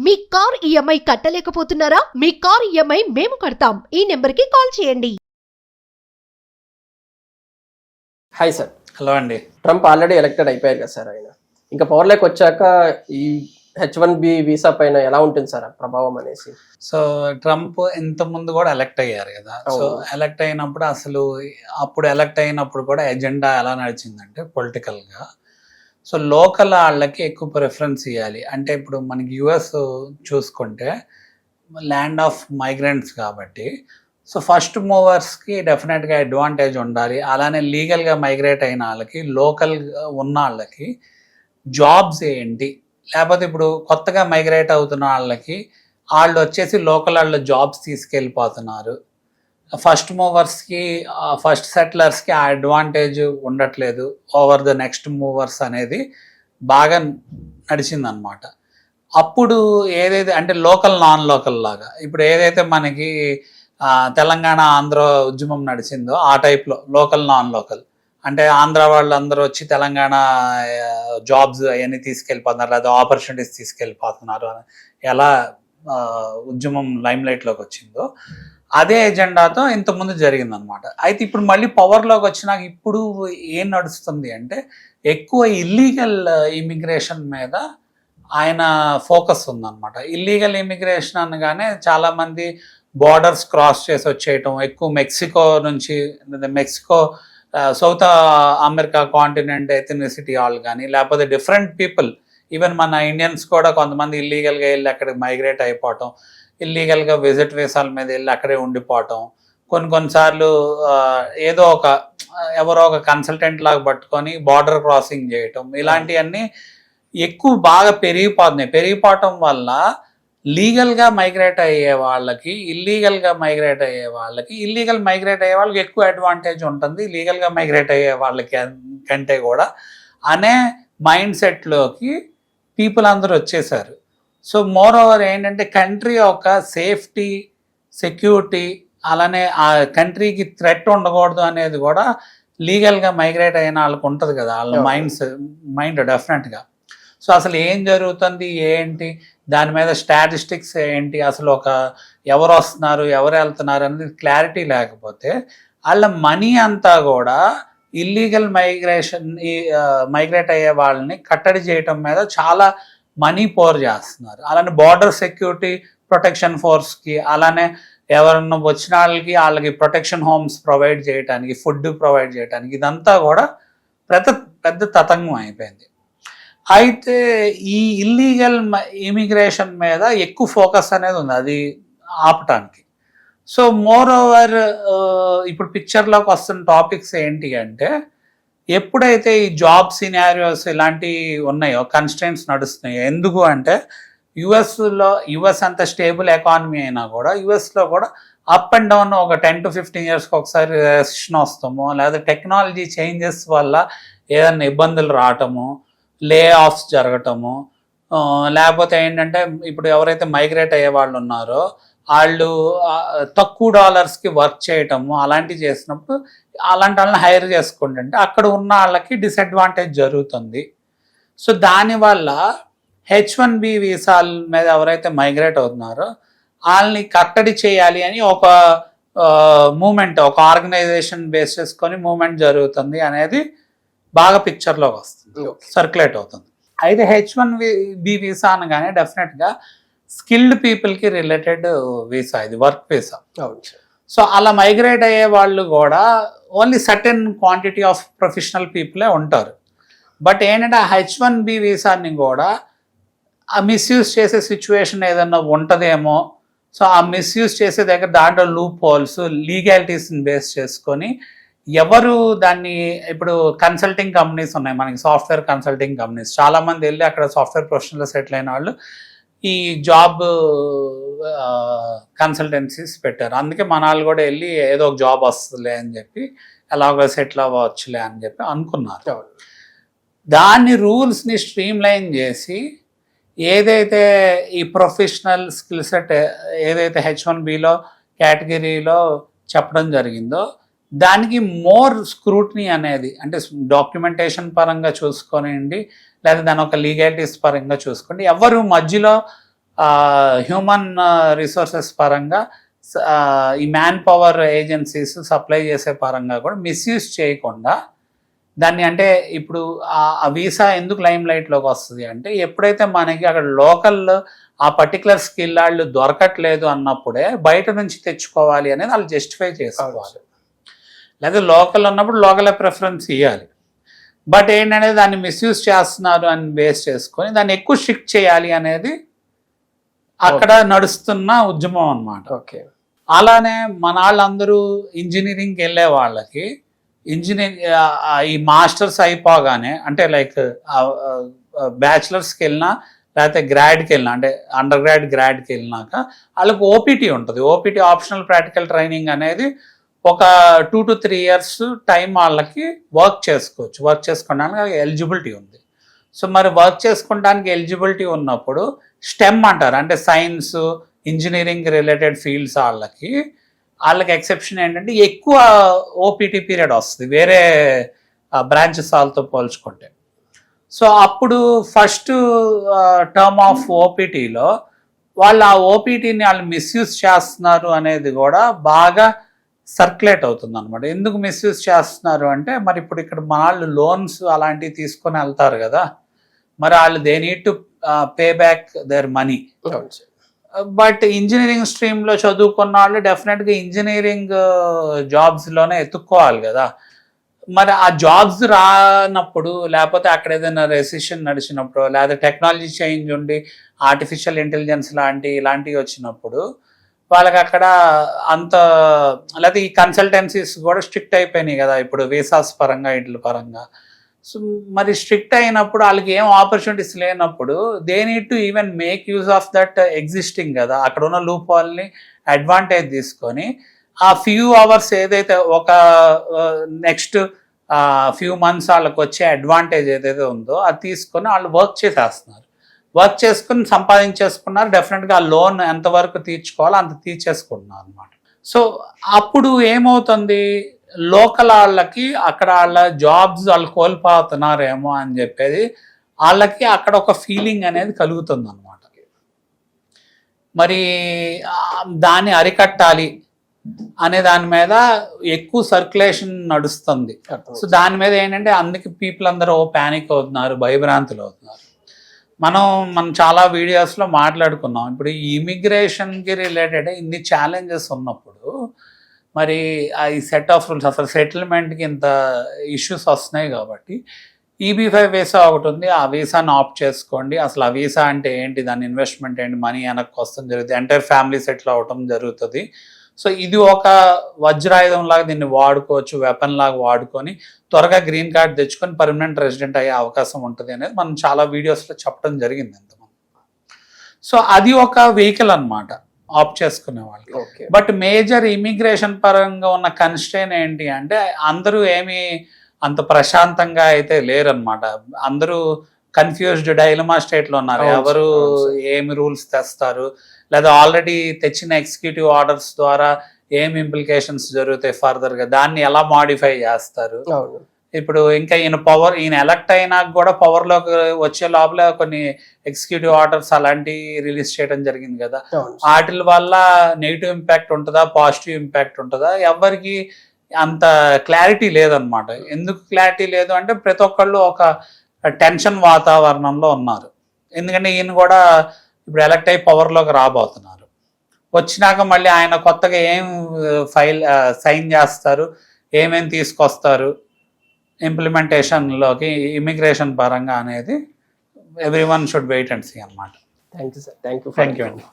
మీ car EMI కట్టలేకపోతున్నారా? మీ car EMI మేము కడతాం. ఈ నెంబర్కి కాల్ చేయండి. Hi sir. హలో అండి. ట్రంప్ ఆల్రెడీ ఎలక్టెడ్ అయిపోయారు కదా సార్. ఆయన ఇంకా పవర్లోకి వచ్చాక ఈ H1B వీసా పైన ఎలా ఉంటుంది సార్ ప్రభావం అనేసి? సో ట్రంప్ ఇంత ముందు కూడా ఎలక్ట్ అయ్యారు కదా. సో ఎలక్ట్ అయినప్పుడు అప్పుడు ఎలక్ట్ అయినప్పుడు కూడా ఎజెండా ఎలా నడిచిందంటే పొలిటికల్గా సో లోకల్ వాళ్ళకి ఎక్కువ ప్రిఫరెన్స్ ఇవ్వాలి. అంటే ఇప్పుడు మనకి యుఎస్ చూసుకుంటే ల్యాండ్ ఆఫ్ మైగ్రెంట్స్ కాబట్టి సో ఫస్ట్ మూవర్స్కి డెఫినెట్గా అడ్వాంటేజ్ ఉండాలి. అలానే లీగల్గా మైగ్రేట్ అయిన వాళ్ళకి, లోకల్ ఉన్న వాళ్ళకి జాబ్స్ ఏంటి, లేకపోతే ఇప్పుడు కొత్తగా మైగ్రేట్ అవుతున్న వాళ్ళకి వాళ్ళు వచ్చేసి లోకల్ వాళ్ళు జాబ్స్ తీసుకెళ్ళిపోతున్నారు. ఫస్ట్ మూవర్స్కి, ఫస్ట్ సెటిలర్స్కి ఆ అడ్వాంటేజ్ ఉండట్లేదు ఓవర్ ద నెక్స్ట్ మూవర్స్ అనేది బాగా నడిచిందనమాట. అప్పుడు ఏదైతే అంటే లోకల్ నాన్ లోకల్ లాగా ఇప్పుడు ఏదైతే మనకి తెలంగాణ ఆంధ్ర ఉద్యమం నడిచిందో ఆ టైప్లో లోకల్ నాన్ లోకల్ అంటే ఆంధ్ర వాళ్ళందరూ వచ్చి తెలంగాణ జాబ్స్ అవన్నీ తీసుకెళ్ళిపోతున్నారు, లేదా ఆపర్చునిటీస్ తీసుకెళ్ళిపోతున్నారు అని ఎలా ఉద్యమం లైమ్లైట్లోకి వచ్చిందో అదే ఎజెండాతో ఇంతకుముందు జరిగిందనమాట. అయితే ఇప్పుడు మళ్ళీ పవర్లోకి వచ్చినాక ఇప్పుడు ఏం నడుస్తుంది అంటే ఎక్కువ ఇల్లీగల్ ఇమిగ్రేషన్ మీద ఆయన ఫోకస్ ఉందన్నమాట. ఇల్లీగల్ ఇమిగ్రేషన్ అనగానే చాలామంది బార్డర్స్ క్రాస్ చేసి వచ్చేయటం, ఎక్కువ Mexico south America continent ethnicity వాళ్ళు కానీ, లేకపోతే డిఫరెంట్ పీపుల్, ఈవెన్ మన ఇండియన్స్ కూడా కొంతమంది ఇల్లీగల్గా వెళ్ళి అక్కడికి మైగ్రేట్ అయిపోవటం, ఇల్లీగల్గా విజిట్ వీసాల మీద వెళ్ళి అక్కడే ఉండిపోవటం, కొన్నిసార్లు ఎవరో ఒక కన్సల్టెంట్ లాగా పట్టుకొని బార్డర్ క్రాసింగ్ చేయటం, ఇలాంటివన్నీ ఎక్కువ బాగా పెరిగిపోవటం వల్ల లీగల్గా మైగ్రేట్ అయ్యే వాళ్ళకి, ఇల్లీగల్ మైగ్రేట్ అయ్యే వాళ్ళకి ఎక్కువ అడ్వాంటేజ్ ఉంటుంది లీగల్గా మైగ్రేట్ అయ్యే వాళ్ళకి కంటే కూడా అనే మైండ్ సెట్లోకి పీపుల్ అందరూ వచ్చేసారు. సో మోర్ ఓవర్ ఏంటంటే కంట్రీ యొక్క సేఫ్టీ, సెక్యూరిటీ, అలానే ఆ కంట్రీకి థ్రెట్ ఉండకూడదు అనేది కూడా లీగల్గా మైగ్రేట్ అయిన వాళ్ళకి ఉంటుంది కదా, వాళ్ళ మైండ్ డెఫినెట్గా. సో అసలు ఏం జరుగుతుంది ఏంటి, దాని మీద స్టాటిస్టిక్స్ ఏంటి, అసలు ఎవరు వస్తున్నారు ఎవరు వెళ్తున్నారు అనేది క్లారిటీ లేకపోతే వాళ్ళ మనీ అంతా కూడా ఇల్లీగల్ మైగ్రేట్ అయ్యే వాళ్ళని కట్టడి చేయటం మీద చాలా మనీ పోర్ చేస్తున్నారు. అలానే బార్డర్ సెక్యూరిటీ ప్రొటెక్షన్ ఫోర్స్కి, అలానే ఎవరన్నా వచ్చిన వాళ్ళకి ప్రొటెక్షన్ హోమ్స్ ప్రొవైడ్ చేయడానికి, ఫుడ్ ప్రొవైడ్ చేయడానికి, ఇదంతా కూడా పెద్ద తతంగం అయిపోయింది. అయితే ఈ ఇల్లీగల్ ఇమిగ్రేషన్ మీద ఎక్కువ ఫోకస్ అనేది ఉంది అది ఆపటానికి. సో మోర్ ఓవర్ ఇప్పుడు పిక్చర్లోకి వస్తున్న టాపిక్స్ ఏంటి అంటే ఎప్పుడైతే ఈ జాబ్ సినారియోస్ ఇలాంటివి ఉన్నాయో, కన్స్ట్రెంట్స్ నడుస్తున్నాయో, ఎందుకు అంటే యుఎస్ అంత స్టేబుల్ ఎకానమీ అయినా కూడా యుఎస్లో కూడా అప్ అండ్ డౌన్ ఒక 10 to 15 yearsకి ఒకసారి రెసిషన్ వస్తామో, లేదా టెక్నాలజీ చేంజెస్ వల్ల ఏదైనా ఇబ్బందులు రావటము, లే ఆఫ్స్ జరగటము, లేకపోతే ఏంటంటే ఇప్పుడు ఎవరైతే మైగ్రేట్ అయ్యే వాళ్ళు ఉన్నారో వాళ్ళు తక్కువ డాలర్స్కి వర్క్ చేయటము, అలాంటివి చేసినప్పుడు అలాంటి వాళ్ళని హైర్ చేసుకుంటుంటే అక్కడ ఉన్న వాళ్ళకి డిసడ్వాంటేజ్ జరుగుతుంది. సో దానివల్ల H1B వీసాల మీద ఎవరైతే మైగ్రేట్ అవుతున్నారో వాళ్ళని కట్టడి చేయాలి అని ఒక మూమెంట్, ఒక ఆర్గనైజేషన్ బేస్ చేసుకొని మూమెంట్ జరుగుతుంది అనేది బాగా పిక్చర్లోకి వస్తుంది, సర్క్యులేట్ అవుతుంది. అయితే H1B వీసా అనగానే డెఫినెట్గా స్కిల్డ్ పీపుల్కి రిలేటెడ్ వీసా, ఇది వర్క్ వీసా. సో అలా మైగ్రేట్ అయ్యే వాళ్ళు కూడా only certain quantity of professional పీపులే ఉంటారు. బట్ ఏంటంటే ఆ H1B వీసాని కూడా ఆ మిస్యూజ్ చేసే సిచ్యువేషన్ ఏదన్నా ఉంటుందేమో. సో ఆ మిస్యూజ్ చేసే దగ్గర దాంట్లో లూప్ హోల్స్, లీగాలిటీస్ని బేస్ చేసుకొని ఎవరు దాన్ని, ఇప్పుడు కన్సల్టింగ్ కంపెనీస్ ఉన్నాయి మనకి, సాఫ్ట్వేర్ కన్సల్టింగ్ కంపెనీస్, చాలామంది వెళ్ళి అక్కడ సాఫ్ట్వేర్ ప్రొఫెషనల్లో సెటిల్ అయిన వాళ్ళు ఈ జాబ్ కన్సల్టెన్సీస్ పెట్టారు. అందుకే మన వాళ్ళు కూడా వెళ్ళి ఏదో ఒక జాబ్ వస్తుందిలే అని చెప్పి, ఎలాగో సెటిల్ అవ్వచ్చులే అని చెప్పి అనుకున్నారు. దాన్ని రూల్స్ని స్ట్రీమ్ లైన్ చేసి ఏదైతే ఈ ప్రొఫెషనల్ స్కిల్ సెట్ ఏదైతే H1Bలో కేటగిరీలో చెప్పడం జరిగిందో దానికి మోర్ స్క్రూటినీ అనేది, అంటే డాక్యుమెంటేషన్ పరంగా చూసుకోనండి, లేదా దాని ఒక లీగాలిటీస్ పరంగా చూసుకోండి, ఎవరు మధ్యలో హ్యూమన్ రిసోర్సెస్ పరంగా ఈ మ్యాన్ పవర్ ఏజెన్సీస్ సప్లై చేసే పరంగా కూడా మిస్యూజ్ చేయకుండా దాన్ని, అంటే ఇప్పుడు ఆ వీసా ఎందుకు లైమ్ లైట్లోకి వస్తుంది అంటే ఎప్పుడైతే మనకి అక్కడ లోకల్ ఆ పర్టికులర్ స్కిల్ వాళ్ళు దొరకట్లేదు అన్నప్పుడే బయట నుంచి తెచ్చుకోవాలి అనేది వాళ్ళు జస్టిఫై చేసుకోవాలి. లేదా లోకల్ ఉన్నప్పుడు లోకల్ ప్రిఫరెన్స్ ఇవ్వాలి. బట్ ఏంటంటే దాన్ని మిస్యూజ్ చేస్తున్నారు అని బేస్ చేసుకొని దాన్ని ఎక్కువ స్ట్రిక్ట్ చేయాలి అనేది అక్కడ నడుస్తున్న ఉద్యమం అన్నమాట. ఓకే. అలానే మన వాళ్ళందరూ ఇంజనీరింగ్కి వెళ్ళే వాళ్ళకి ఈ మాస్టర్స్ అయిపోగానే, అంటే లైక్ బ్యాచిలర్స్కి వెళ్ళినా లేకపోతే గ్రాడ్కి వెళ్ళినా, అంటే అండర్ గ్రాడ్కి వెళ్ళినాక వాళ్ళకి ఓపీటీ ఉంటుంది. ఓపీటీ ఆప్షనల్ ప్రాక్టికల్ ట్రైనింగ్ అనేది ఒక 2 to 3 years టైం వాళ్ళకి వర్క్ చేసుకోవచ్చు. వర్క్ చేసుకోవడానికి ఎలిజిబిలిటీ ఉంది. సో మరి వర్క్ చేసుకోవడానికి ఎలిజిబిలిటీ ఉన్నప్పుడు స్టెమ్ అంటారు, అంటే సైన్స్ ఇంజనీరింగ్ రిలేటెడ్ ఫీల్డ్స్ వాళ్ళకి ఎక్సెప్షన్ ఏంటంటే ఎక్కువ ఓపీటీ పీరియడ్ వస్తుంది వేరే బ్రాంచెస్ వాళ్ళతో పోల్చుకుంటే. సో అప్పుడు ఫస్ట్ టర్మ్ ఆఫ్ ఓపీటీలో వాళ్ళు ఆ ఓపీటీని వాళ్ళు మిస్యూజ్ చేస్తున్నారు అనేది కూడా బాగా సర్క్యులేట్ అవుతుంది అనమాట. ఎందుకు మిస్యూజ్ చేస్తున్నారు అంటే, మరి ఇప్పుడు ఇక్కడ మన వాళ్ళు లోన్స్ అలాంటివి తీసుకొని వెళ్తారు కదా, మరి వాళ్ళు they need to pay back their money. But engineering స్ట్రీమ్లో చదువుకున్న వాళ్ళు డెఫినెట్గా ఇంజనీరింగ్ జాబ్స్లోనే ఎత్తుక్కోవాలి కదా. మరి ఆ జాబ్స్ రానప్పుడు, లేకపోతే అక్కడ ఏదైనా రెసిషన్ నడిచినప్పుడు, లేదా టెక్నాలజీ చేంజ్ ఉండి ఆర్టిఫిషియల్ ఇంటెలిజెన్స్ ఇలాంటివి వచ్చినప్పుడు వాళ్ళకి అక్కడ అంత, లేకపోతే ఈ కన్సల్టెన్సీస్ కూడా స్ట్రిక్ట్ అయిపోయినాయి కదా ఇప్పుడు వీసాస్ పరంగా వీటి పరంగా. సో మరి స్ట్రిక్ట్ అయినప్పుడు వాళ్ళకి ఏం ఆపర్చునిటీస్ లేనప్పుడు they need to even make use of that existing కదా, అక్కడ ఉన్న లూప్ హాల్ని అడ్వాంటేజ్ తీసుకొని ఆ ఫ్యూ అవర్స్ ఏదైతే ఒక నెక్స్ట్ ఫ్యూ మంత్స్ వాళ్ళకి వచ్చే అడ్వాంటేజ్ ఏదైతే ఉందో అది తీసుకొని వాళ్ళు వర్క్ చేసేస్తున్నారు. వర్క్ చేసుకుని సంపాదించేసుకున్నారు. డెఫినెట్గా ఆ లోన్ ఎంతవరకు తీర్చుకోవాలో అంత తీర్చేసుకుంటున్నారు అనమాట. సో అప్పుడు ఏమవుతుంది, లోకల్ వాళ్ళకి అక్కడ వాళ్ళ జాబ్స్ వాళ్ళు కోల్పోతున్నారేమో అని చెప్పేది వాళ్ళకి అక్కడ ఒక ఫీలింగ్ అనేది కలుగుతుంది అనమాట. మరి దాన్ని అరికట్టాలి అనే దాని మీద ఎక్కువ సర్క్యులేషన్ నడుస్తుంది. సో దాని మీద ఏంటంటే అందుకే పీపుల్ అందరూ ప్యానిక్ అవుతున్నారు, భయభ్రాంతులు అవుతున్నారు. మనం చాలా వీడియోస్లో మాట్లాడుకున్నాం. ఇప్పుడు ఈ ఇమిగ్రేషన్కి రిలేటెడ్ ఇన్ని ఛాలెంజెస్ ఉన్నప్పుడు మరి ఈ సెట్ ఆఫ్ రూల్స్, అసలు సెటిల్మెంట్కి ఇంత ఇష్యూస్ వస్తున్నాయి కాబట్టి EB-5 వీసా ఒకటి ఉంది, ఆ వీసాను ఆప్ట్ చేసుకోండి. అసలు ఆ వీసా అంటే ఏంటి, దాని ఇన్వెస్ట్మెంట్ ఏంటి, మనీ వెనక్కి వస్తాం జరుగుతుంది, ఎంటైర్ ఫ్యామిలీ సెటిల్ అవటం జరుగుతుంది. సో ఇది ఒక వజ్రాయుధం లాగా దీన్ని వాడుకోవచ్చు, వెపన్ లాగా వాడుకొని త్వరగా గ్రీన్ కార్డ్ తెచ్చుకొని పర్మనెంట్ రెసిడెంట్ అయ్యే అవకాశం ఉంటుంది అనేది మనం చాలా వీడియోస్లో చెప్పడం జరిగింది ఎంతమంది. సో అది ఒక వెహికల్ అన్నమాట ఆప్ట్ చేసుకునే వాళ్ళకి. బట్ మేజర్ ఇమిగ్రేషన్ పరంగా ఉన్న కన్స్ట్రెయిన్ ఏంటి అంటే అందరూ ఏమీ అంత ప్రశాంతంగా అయితే లేరనమాట. అందరూ కన్ఫ్యూజ్డ్ డైలమా స్టేట్లో ఉన్నారు. ఎవరు ఏమి రూల్స్ తెస్తారు, లేదా ఆల్రెడీ తెచ్చిన ఎగ్జిక్యూటివ్ ఆర్డర్స్ ద్వారా ఏం ఇంప్లికేషన్స్ జరుగుతాయి ఫర్దర్గా, దాన్ని ఎలా మాడిఫై చేస్తారు. ఇప్పుడు ఇంకా ఈయన ఎలక్ట్ అయినాక కూడా పవర్లోకి వచ్చే లోపల కొన్ని ఎగ్జిక్యూటివ్ ఆర్డర్స్ అలాంటివి రిలీజ్ చేయడం జరిగింది కదా, వాటి వల్ల నెగిటివ్ ఇంపాక్ట్ ఉంటుందా పాజిటివ్ ఇంపాక్ట్ ఉంటుందా ఎవరికి అంత క్లారిటీ లేదనమాట. ఎందుకు క్లారిటీ లేదు అంటే ప్రతి ఒక్కళ్ళు ఒక టెన్షన్ వాతావరణంలో ఉన్నారు. ఎందుకంటే ఈయన కూడా ఇప్పుడు ఎలక్ట్ అయ్యి పవర్లోకి రాబోతున్నారు. వచ్చినాక మళ్ళీ ఆయన కొత్తగా ఏం సైన్ చేస్తారు, ఏమేమి తీసుకొస్తారు ఇంప్లిమెంటేషన్లోకి ఇమిగ్రేషన్ పరంగా అనేది everyone should wait and see అన్నమాట. Thank you sir. Thank you అండి.